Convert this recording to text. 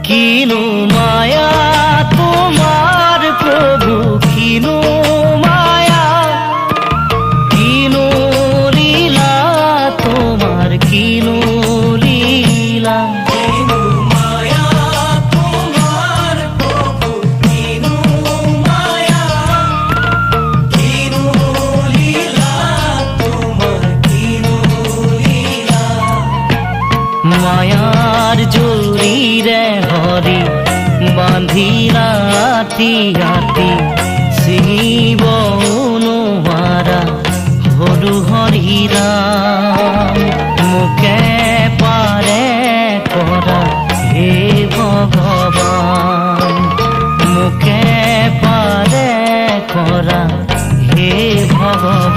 কিনো মায়া তোমার প্রভু, কিনো মায়া, কিনো লীলা তোমার, কিনো লীলা। কিনো মায়া তোমার প্রভু, কিনো মায়া, কিনো লীলা তোমার, কিনো লীলা। মায়ার জরিরে হরি বাঁধি রাতি রাতি, শিব অনুমারা হরু হরিরাম। মুখে পারে করা হে ভগবান, মুখে পারে করা হে ভগবান।